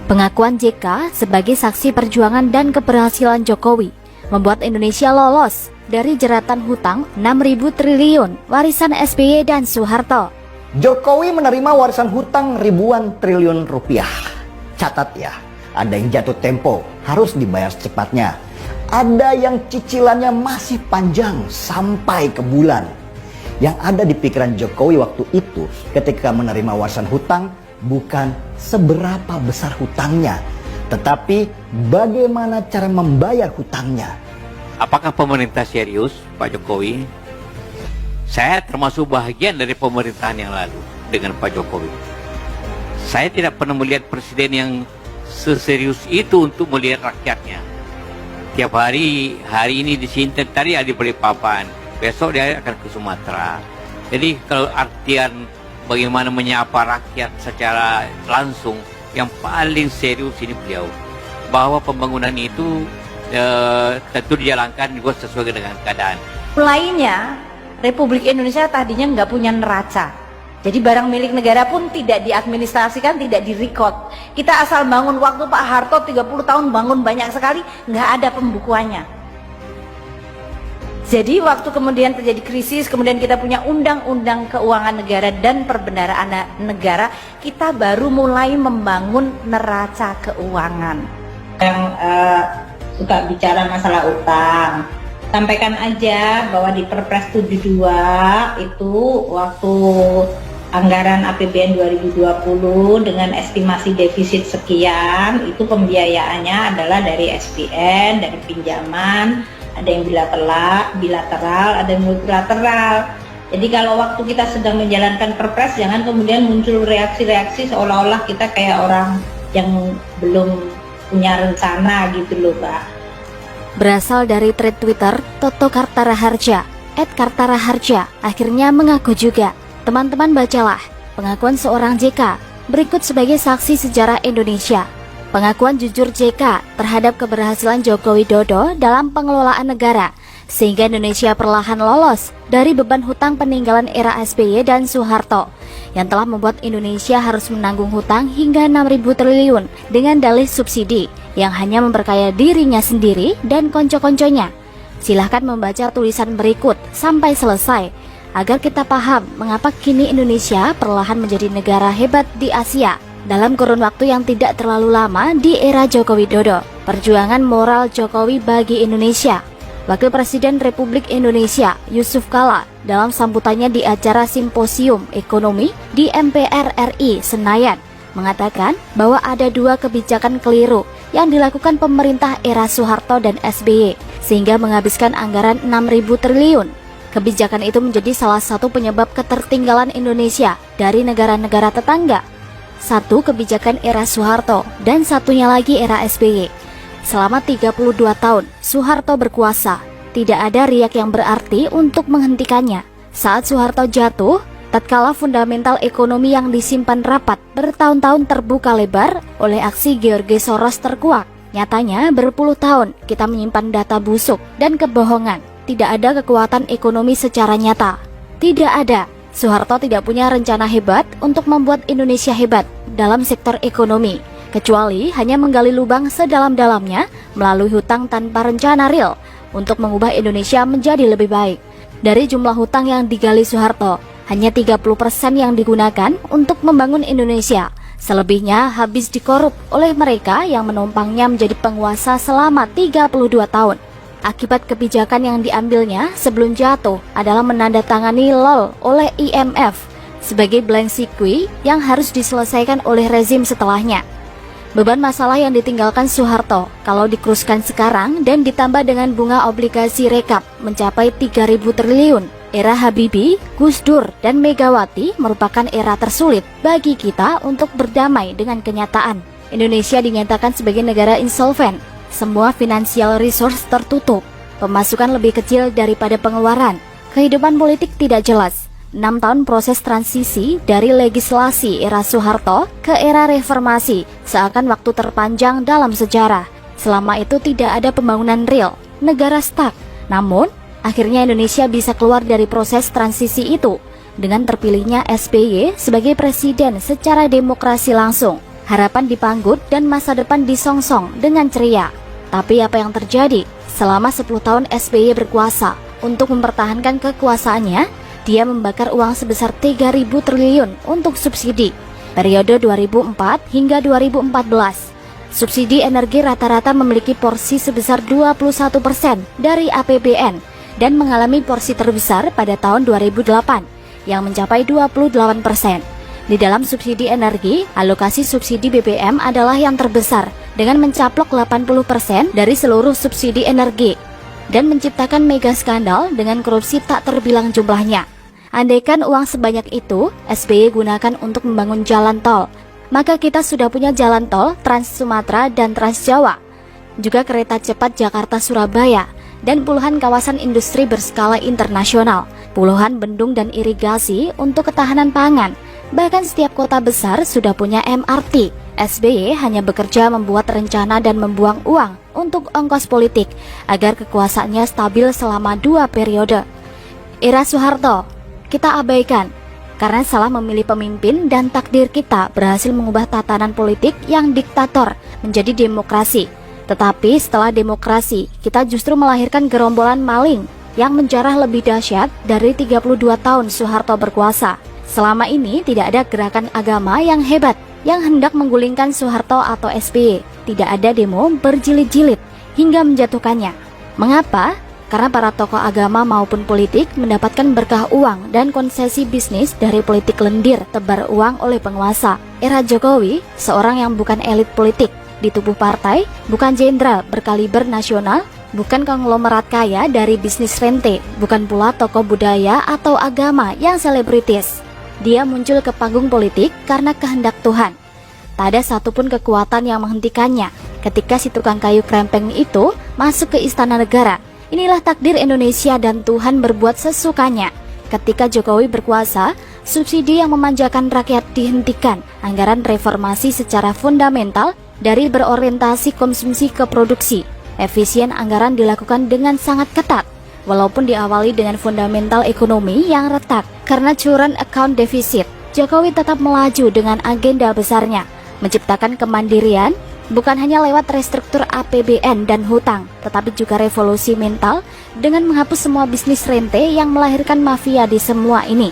Pengakuan JK sebagai saksi perjuangan dan keberhasilan Jokowi membuat Indonesia lolos dari jeratan hutang 6.000 triliun warisan SBY dan Soeharto. Jokowi menerima warisan hutang ribuan triliun rupiah. Catat ya, ada yang jatuh tempo, harus dibayar secepatnya. Ada yang cicilannya masih panjang sampai ke bulan. Yang ada di pikiran Jokowi waktu itu ketika menerima warisan hutang bukan seberapa besar hutangnya, tetapi bagaimana cara membayar hutangnya. Apakah pemerintah serius, Pak Jokowi? Saya termasuk bahagian dari pemerintahan yang lalu dengan Pak Jokowi. Saya tidak pernah melihat presiden yang seserius itu untuk melihat rakyatnya. Tiap hari ini di sini, tadi ada di Balikpapan, besok dia akan ke Sumatera. Jadi kalau artian bagaimana menyapa rakyat secara langsung, yang paling serius ini beliau. Bahwa pembangunan itu tentu dijalankan juga sesuai dengan keadaan. Mulainya Republik Indonesia tadinya nggak punya neraca, jadi barang milik negara pun tidak diadministrasikan, tidak direkod. Kita asal bangun, waktu Pak Harto 30 tahun bangun banyak sekali, nggak ada pembukuannya. Jadi waktu kemudian terjadi krisis, kemudian kita punya undang-undang keuangan negara dan perbendaharaan negara, kita baru mulai membangun neraca keuangan. Yang suka bicara masalah utang, sampaikan aja bahwa di Perpres 72 itu waktu anggaran APBN 2020 dengan estimasi defisit sekian, itu pembiayaannya adalah dari SPN, dari pinjaman, ada yang bilateral, ada yang multilateral. Jadi kalau waktu kita sedang menjalankan Perpres, jangan kemudian muncul reaksi-reaksi seolah-olah kita kayak orang yang belum punya rencana gitu loh, Pak. Berasal dari thread Twitter, Toto Kartaraharja, @Kartaraharja, akhirnya mengaku juga. Teman-teman bacalah pengakuan seorang JK berikut sebagai saksi sejarah Indonesia. Pengakuan jujur JK terhadap keberhasilan Joko Widodo dalam pengelolaan negara, sehingga Indonesia perlahan lolos dari beban hutang peninggalan era SBY dan Soeharto, yang telah membuat Indonesia harus menanggung hutang hingga 6.000 triliun dengan dalih subsidi yang hanya memperkaya dirinya sendiri dan konco-konconya. Silahkan membaca tulisan berikut sampai selesai, agar kita paham mengapa kini Indonesia perlahan menjadi negara hebat di Asia dalam kurun waktu yang tidak terlalu lama di era Joko Widodo. Perjuangan moral Jokowi bagi Indonesia. Wakil Presiden Republik Indonesia Yusuf Kala dalam sambutannya di acara Simposium Ekonomi di MPR RI Senayan mengatakan bahwa ada dua kebijakan keliru yang dilakukan pemerintah era Soeharto dan SBY sehingga menghabiskan anggaran 6.000 triliun. Kebijakan itu menjadi salah satu penyebab ketertinggalan Indonesia dari negara-negara tetangga. Satu kebijakan era Soeharto dan satunya lagi era SBY. Selama 32 tahun Soeharto berkuasa, tidak ada riak yang berarti untuk menghentikannya. Saat Soeharto jatuh, tatkala fundamental ekonomi yang disimpan rapat bertahun-tahun terbuka lebar oleh aksi George Soros terkuak. Nyatanya berpuluh tahun kita menyimpan data busuk dan kebohongan. Tidak ada kekuatan ekonomi secara nyata. Tidak ada. Soeharto tidak punya rencana hebat untuk membuat Indonesia hebat dalam sektor ekonomi, kecuali hanya menggali lubang sedalam-dalamnya melalui hutang tanpa rencana real untuk mengubah Indonesia menjadi lebih baik. Dari jumlah hutang yang digali Soeharto, hanya 30% yang digunakan untuk membangun Indonesia. Selebihnya habis dikorup oleh mereka yang menumpangnya menjadi penguasa selama 32 tahun. Akibat kebijakan yang diambilnya sebelum jatuh adalah menandatangani LOL oleh IMF sebagai blank cheque yang harus diselesaikan oleh rezim setelahnya. Beban masalah yang ditinggalkan Soeharto kalau dikeruskan sekarang dan ditambah dengan bunga obligasi rekap mencapai 3.000 triliun. Era Habibie, Gus Dur, dan Megawati merupakan era tersulit bagi kita untuk berdamai dengan kenyataan. Indonesia dinyatakan sebagai negara insolven. Semua financial resource tertutup, pemasukan lebih kecil daripada pengeluaran, kehidupan politik tidak jelas. 6 tahun proses transisi dari legislasi era Soeharto ke era reformasi seakan waktu terpanjang dalam sejarah. Selama itu tidak ada pembangunan real, negara stuck. Namun, akhirnya Indonesia bisa keluar dari proses transisi itu dengan terpilihnya SBY sebagai presiden secara demokrasi langsung. Harapan dipanggut dan masa depan disongsong dengan ceria. Tapi apa yang terjadi? Selama 10 tahun SBY berkuasa, untuk mempertahankan kekuasaannya, dia membakar uang sebesar 3.000 triliun untuk subsidi. Periode 2004 hingga 2014, subsidi energi rata-rata memiliki porsi sebesar 21% dari APBN dan mengalami porsi terbesar pada tahun 2008 yang mencapai 28%. Di dalam subsidi energi, alokasi subsidi BBM adalah yang terbesar dengan mencaplok 80% dari seluruh subsidi energi dan menciptakan mega skandal dengan korupsi tak terbilang jumlahnya. Andaikan uang sebanyak itu SBY gunakan untuk membangun jalan tol, maka kita sudah punya jalan tol Trans Sumatera dan Trans Jawa, juga kereta cepat Jakarta-Surabaya, dan puluhan kawasan industri berskala internasional, puluhan bendung dan irigasi untuk ketahanan pangan. Bahkan setiap kota besar sudah punya MRT. SBY hanya bekerja membuat rencana dan membuang uang untuk ongkos politik agar kekuasaannya stabil selama 2 periode. Era Soeharto kita abaikan karena salah memilih pemimpin, dan takdir kita berhasil mengubah tatanan politik yang diktator menjadi demokrasi. Tetapi setelah demokrasi, kita justru melahirkan gerombolan maling yang menjarah lebih dahsyat dari 32 tahun Soeharto berkuasa. Selama ini tidak ada gerakan agama yang hebat yang hendak menggulingkan Soeharto atau SBY. Tidak ada demo berjilid-jilid hingga menjatuhkannya. Mengapa? Karena para tokoh agama maupun politik mendapatkan berkah uang dan konsesi bisnis dari politik lendir tebar uang oleh penguasa. Era Jokowi, seorang yang bukan elit politik di tubuh partai, bukan jenderal berkaliber nasional, bukan konglomerat kaya dari bisnis rente, bukan pula tokoh budaya atau agama yang selebritis. Dia muncul ke panggung politik karena kehendak Tuhan. Tak ada satupun kekuatan yang menghentikannya. Ketika si tukang kayu krempeng itu masuk ke istana negara, inilah takdir Indonesia dan Tuhan berbuat sesukanya. Ketika Jokowi berkuasa, subsidi yang memanjakan rakyat dihentikan. Anggaran reformasi secara fundamental dari berorientasi konsumsi ke produksi. Efisien anggaran dilakukan dengan sangat ketat, walaupun diawali dengan fundamental ekonomi yang retak. Karena current account deficit, Jokowi tetap melaju dengan agenda besarnya, menciptakan kemandirian bukan hanya lewat restruktur APBN dan hutang, tetapi juga revolusi mental dengan menghapus semua bisnis rente yang melahirkan mafia di semua ini.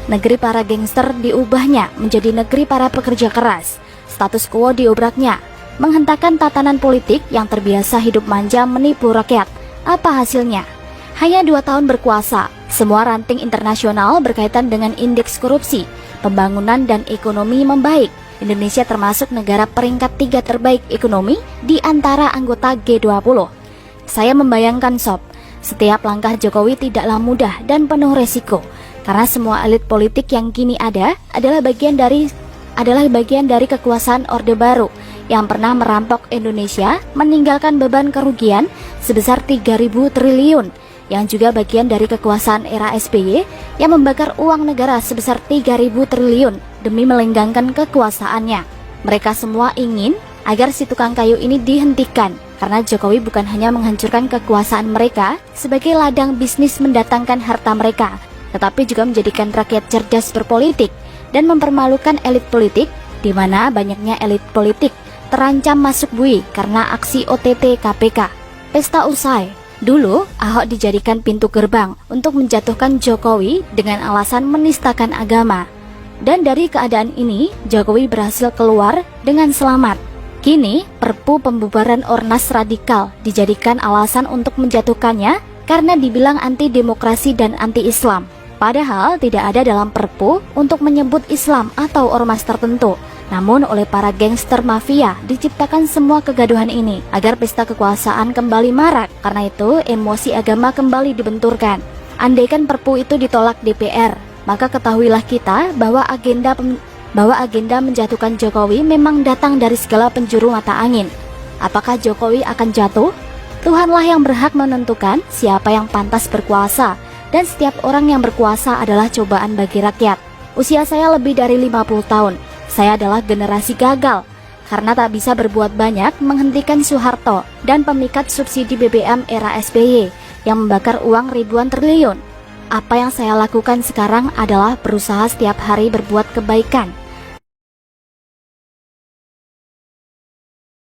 Negeri para gangster diubahnya menjadi negeri para pekerja keras. Status quo diobraknya, menghentakkan tatanan politik yang terbiasa hidup manja menipu rakyat. Apa hasilnya? Hanya 2 tahun berkuasa, semua ranting internasional berkaitan dengan indeks korupsi, pembangunan dan ekonomi membaik. Indonesia termasuk negara peringkat 3 terbaik ekonomi di antara anggota G20. Saya membayangkan sob, setiap langkah Jokowi tidaklah mudah dan penuh resiko, karena semua elit politik yang kini ada adalah bagian dari kekuasaan Orde Baru yang pernah merampok Indonesia, meninggalkan beban kerugian sebesar 3.000 triliun, yang juga bagian dari kekuasaan era SBY yang membakar uang negara sebesar 3.000 triliun demi melenggangkan kekuasaannya. Mereka semua ingin agar si tukang kayu ini dihentikan, karena Jokowi bukan hanya menghancurkan kekuasaan mereka sebagai ladang bisnis mendatangkan harta mereka, tetapi juga menjadikan rakyat cerdas berpolitik dan mempermalukan elit politik, di mana banyaknya elit politik terancam masuk bui karena aksi OTT KPK. Pesta usai. Dulu, Ahok dijadikan pintu gerbang untuk menjatuhkan Jokowi dengan alasan menistakan agama. Dan dari keadaan ini, Jokowi berhasil keluar dengan selamat. Kini, Perpu pembubaran ormas radikal dijadikan alasan untuk menjatuhkannya karena dibilang anti-demokrasi dan anti-Islam. Padahal tidak ada dalam Perpu untuk menyebut Islam atau ormas tertentu. Namun oleh para gangster mafia diciptakan semua kegaduhan ini agar pesta kekuasaan kembali marak. Karena itu emosi agama kembali dibenturkan. Andaikan Perpu itu ditolak DPR, maka ketahuilah kita bahwa agenda menjatuhkan Jokowi memang datang dari segala penjuru mata angin. Apakah Jokowi akan jatuh? Tuhanlah yang berhak menentukan siapa yang pantas berkuasa, dan setiap orang yang berkuasa adalah cobaan bagi rakyat. Usia saya lebih dari 50 tahun. Saya adalah generasi gagal karena tak bisa berbuat banyak menghentikan Soeharto dan pemikat subsidi BBM era SBY yang membakar uang ribuan triliun. Apa yang saya lakukan sekarang adalah berusaha setiap hari berbuat kebaikan